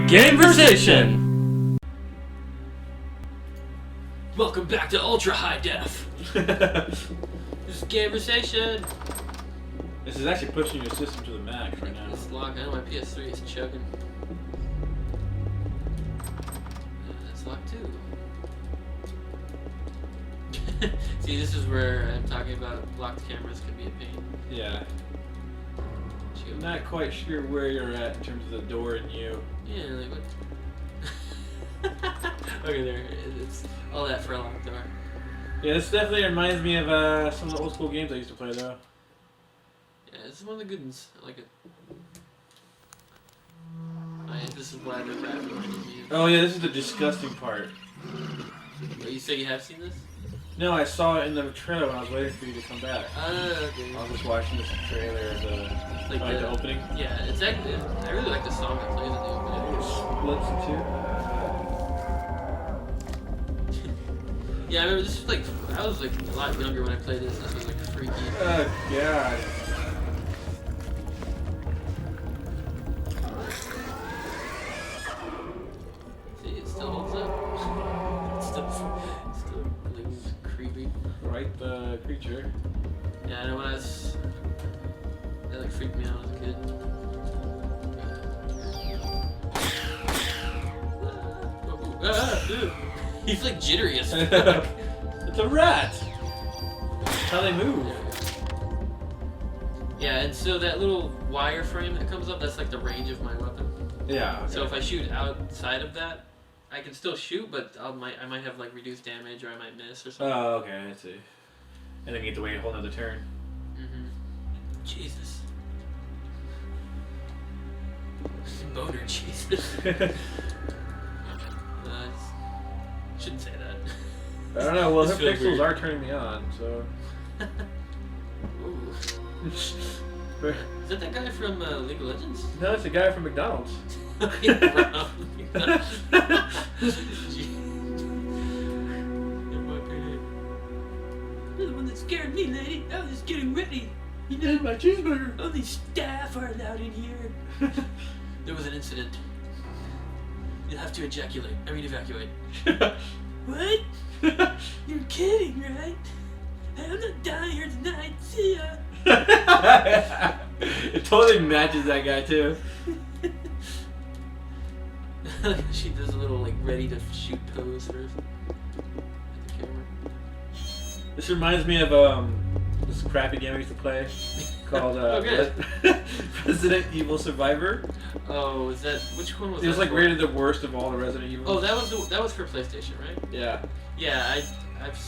Gameversation! Welcome back to Ultra High Def. This is Gameversation. This is actually pushing your system to the max right now. It's locked. I know my PS3 is choking. It's locked too. See, this is where I'm talking about locked cameras can be a pain. Yeah. I'm not quite sure where you're at in terms of the door and you. Yeah, like what? Okay, there. It's all that for a locked door. Yeah, this definitely reminds me of some of the old school games I used to play though. Yeah, this is one of the good ones. I like it. This is why they're bad for me. Oh yeah, this is the disgusting part. Oh, you say you have seen this? No, I saw it in the trailer when I was waiting for you to come back. Okay. I was just watching this trailer of the opening. Yeah, it's actually, I really like the song that plays in the opening. It splits in two. Yeah, I remember this was like, I was like a lot younger when I played this. This was like freaky. Oh god. See, it still holds up. It's still really creepy. Right, the creature. Yeah, I know when that like freaked me out as a kid. He's like jittery as fuck. It's a rat! That's how they move. Yeah, and so that little wire frame that comes up, that's like the range of my weapon. Yeah. Okay. So if I shoot outside of that, I can still shoot, but I might have like reduced damage or I might miss or something. Oh, okay, I see. And then you get to wait a whole nother turn. Mm-hmm. Jesus. Boner Jesus. Shouldn't say that. I don't know, well, her Feels pixels weird. are turning me on, so... Ooh. Is that guy from League of Legends? No, it's a guy from McDonald's. You're the one that scared me, lady. I was just getting ready. You know, my cheeseburger. only staff are allowed in here. There was an incident. You'll have to evacuate. What? You're kidding, right? I'm not dying here tonight. See ya. It totally matches that guy too. She does a little like ready to shoot pose for the camera. This reminds me of this crappy game I used to play called Resident Evil Survivor. Oh, is that which one was that? It was like for? rated the worst of all the Resident Evil. Oh, that was for PlayStation, right? Yeah. Yeah, I've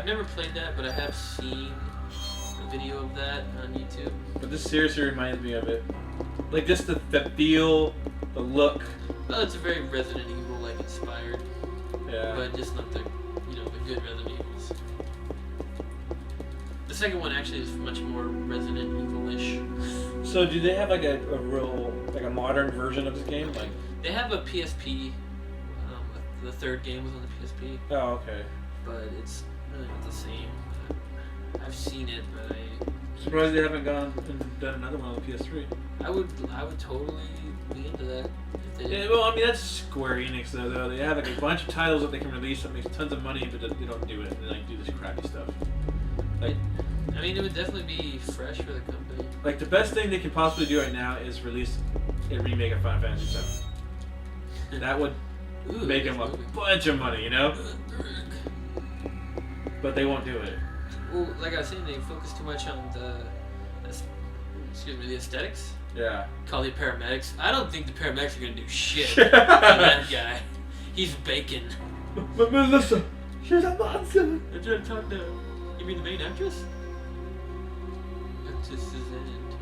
never played that, but I have seen a video of that on YouTube. But this seriously reminds me of it. Like just the feel, the look. Well, it's a very Resident Evil like inspired. Yeah. But just not the the good Resident Evils. The second one actually is much more Resident Evil-ish. So do they have like a real a modern version of this game? Like They have a PSP. The third game was on the PSP. oh okay. But it's really not the same. I've seen it, but Surprised they haven't gone and done another one on the PS3. I would totally be into that. If they Yeah, well, I mean that's Square Enix though. They have like a bunch of titles that they can release that makes tons of money, but they don't do it. They like do this crappy stuff. Like, I mean, it would definitely be fresh for the company. like the best thing they can possibly do right now is release a remake of Final Fantasy VII. That would make them a bunch of money, you know. But they won't do it. Well, like I was saying, they focus too much on the aesthetics. Yeah. Call the paramedics. I don't think the paramedics are gonna do shit for that guy. He's bacon. But Melissa, she's a monster. I'm trying to talk to. You mean the main actress? That's just his end.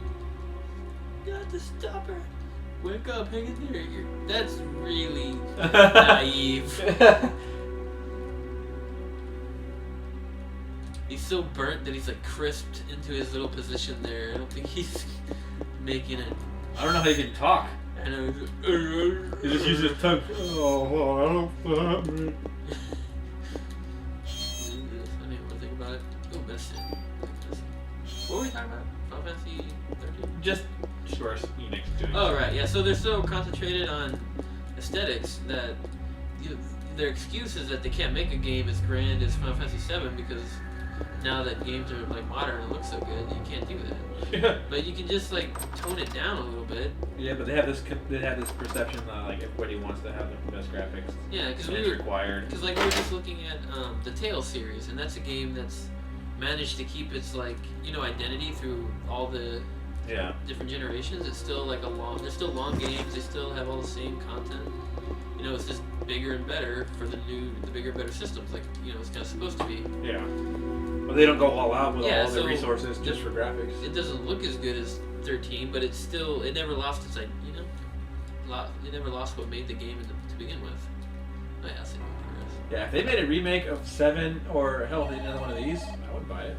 You have to stop her. Wake up, hang in there. That's really naive. He's so burnt that he's like crisped into his little position there. I don't think he's making it. I don't know how you can talk. I know. He just uses his tongue. Oh, I don't stop me. I didn't even think about it. Oh, best. What were we talking about? Final Fantasy 13? Just Square Enix doing. Oh right, yeah. So they're so concentrated on aesthetics that their excuse is that they can't make a game as grand as Final Fantasy VII because now that games are like modern and look so good, you can't do that. Yeah. But you can just like tone it down a little bit. Yeah, but they have this perception that like everybody wants to have the best graphics. Yeah, because it's required. Because like we were just looking at the Tales series, and that's a game that's managed to keep its like identity through all the different generations. It's still like there's still long games. They still have all the same content. It's just bigger and better for the bigger, better systems. Like it's kind of supposed to be. Yeah. Well, they don't go all out with all the so resources just for graphics. It doesn't look as good as 13, but it never lost its it never lost what made the game to begin with. Oh, yeah, same progress. Yeah, if they made a remake of 7 or hell, another one of these, I would buy it.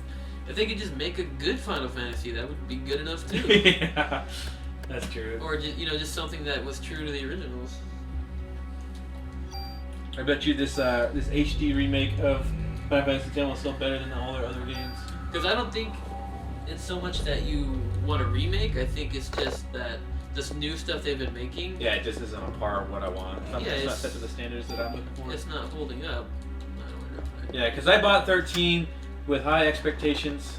If they could just make a good Final Fantasy, that would be good enough too. Yeah, that's true. Or just something that was true to the originals. I bet you this HD remake of Final Fantasy X was still better than all their other games. Because I don't think it's so much that you want a remake. I think it's just that this new stuff they've been making. Yeah, it just isn't on par with what I want. It's not set to the standards that I'm looking for. It's not holding up. Yeah, because I bought 13 with high expectations.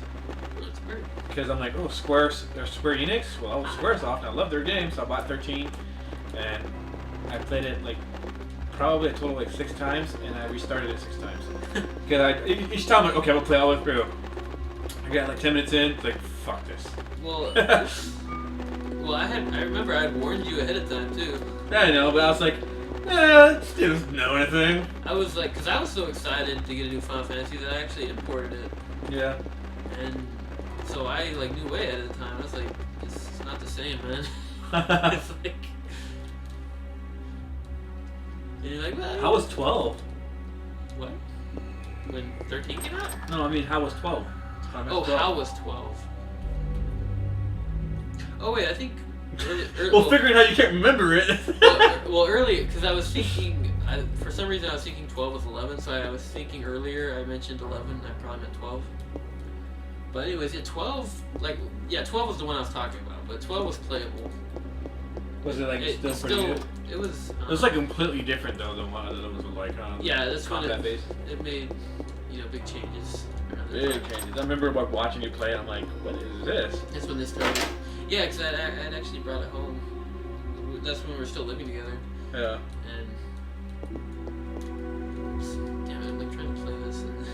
That's great. Because I'm like, oh, Square Enix? Well, Squaresoft, I love their games, so I bought 13. And I played it like probably a total of like 6 times, and I restarted it 6 times. Because each time I'm like, okay, we'll play all the way through. I got like 10 minutes in, it's like, fuck this. Well, I remember I had warned you ahead of time too. I know, but I was like, it doesn't know anything. I was like, because I was so excited to get a new Final Fantasy that I actually imported it. Yeah. And so I like knew way ahead of the time. I was like, it's not the same, man. It's like, and you're like, well, How was 12? What? When 13 came out? No, I mean, how was 12? How was 12? Oh wait, I think. Figuring out you can't remember it. well, earlier, because I was thinking, for some reason I was thinking 12 was 11, so I was thinking earlier I mentioned 11, I probably meant 12. But anyways, 12 was the one I was talking about, but 12 was playable. Was it like still pretty good? It was. It was like completely different though than what others were like. Yeah, that's when combat based. It made big changes. Big changes. I remember watching you play. I'm like, what is this? That's when they started. Yeah, because I'd actually brought it home. That's when we were still living together. Yeah. And damn it, I'm like trying to play this. And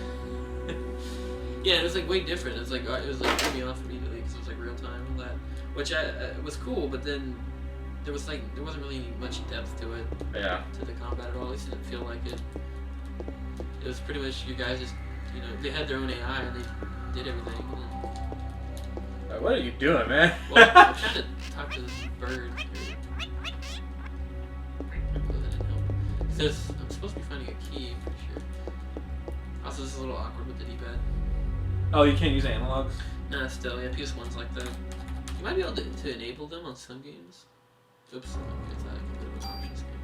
yeah, it was like way different. It was like threw me off immediately because it was like real time and that, which it was cool. But then there wasn't really much depth to it. Yeah. To the combat at all. At least it didn't feel like it. It was pretty much you guys just they had their own AI and they did everything. What are you doing, man? Well, I'm trying to talk to this bird here. I'm supposed to be finding a key, for sure. Also, this is a little awkward with the D-pad. Oh, you can't use analogs? Nah, still, yeah, PS1's like that. You might be able to enable them on some games. Oops, okay, it's not a bit of an options game.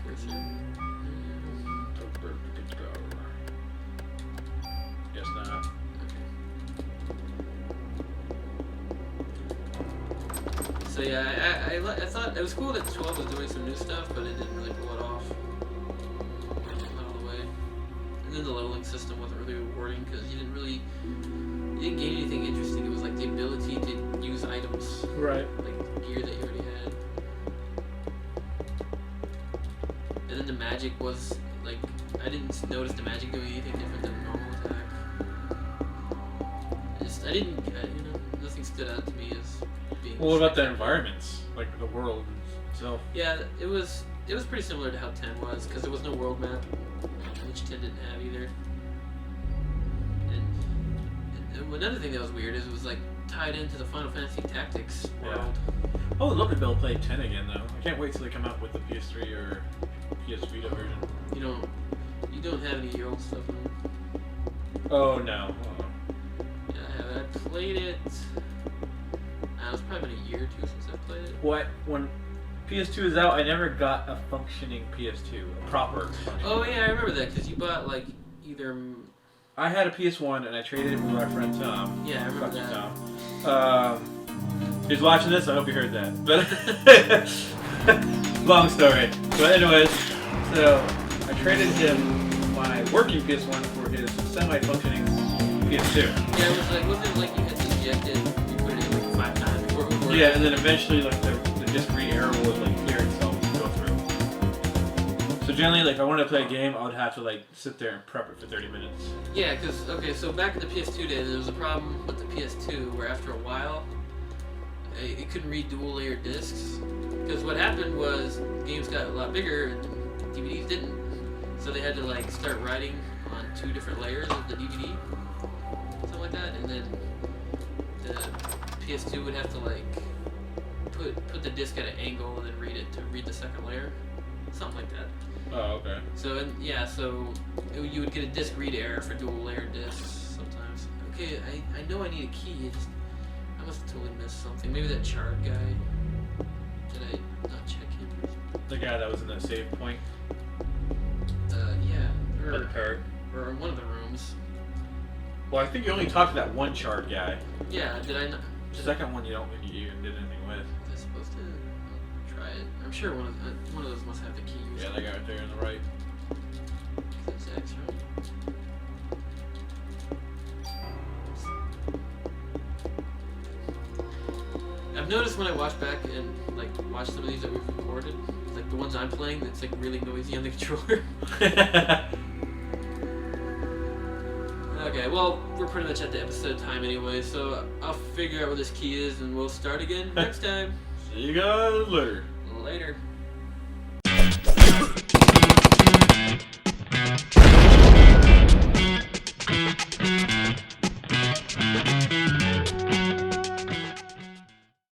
Cursor. Guess not. Okay. So yeah, I thought it was cool that 12 was doing some new stuff, but it didn't really pull it off. Not all the way. And then the leveling system wasn't really rewarding because you didn't gain anything interesting. It was like the ability to use items. Right. Like gear that you already had. And then the magic was like, I didn't notice the magic doing anything different than a normal attack. I didn't, nothing stood out to me as being. Well, what about the environments, like the world itself? Yeah, it was pretty similar to how 10 was, because there was no world map, which 10 didn't have either. And another thing that was weird is it was like tied into the Final Fantasy Tactics world. Yeah. I would love to be able to play 10 again, though. I can't wait till they come out with the PS3 or PS Vita version. You don't have any of your old stuff on. Oh no. I played it. It's probably been a year or two since I played it. What? When PS2 is out, I never got a functioning PS2, a proper functioning. Oh yeah, I remember that because you bought like either I had a PS1 and I traded it with my friend Tom. Yeah, I remember Fuck you, that. Tom. He's watching this. I hope you heard that. But long story. But anyways, so I traded him my working PS1 for his semi-functioning PS2. Yeah, it was like, wasn't it like you had to eject it, you put it in like 5 times before it would work? Yeah, and then eventually like the disc read error would like clear itself and go through. So generally, like if I wanted to play a game, I would have to like sit there and prep it for 30 minutes. Yeah, because, okay, so back in the PS2 days, there was a problem with the PS2 where after a while, it couldn't read dual layer discs. Because what happened was games got a lot bigger and DVDs didn't. So they had to like start writing on 2 different layers of the DVD, something like that, and then the PS2 would have to like put the disc at an angle and then read it to read the second layer, something like that. Oh, okay. So so you would get a disc read error for dual layer discs sometimes. Okay, I know I need a key. I must have totally missed something. Maybe that charred guy. Did I not check him? The guy that was in the save point. Yeah. Or the parrot. Or in one of the rooms. Well, I think you only talked to that one charred guy. Yeah. Did I not? The second one you don't think you even did anything with. Was I supposed to? I'll try it. I'm sure one of those must have the key. Or Yeah, that guy right there on the right. That's X, right? I've noticed when I watch back and like watch some of these that we've recorded, like the ones I'm playing, it's like really noisy on the controller. Okay, well, we're pretty much at the episode time anyway, so I'll figure out where this key is and we'll start again next time. See you guys later. Later.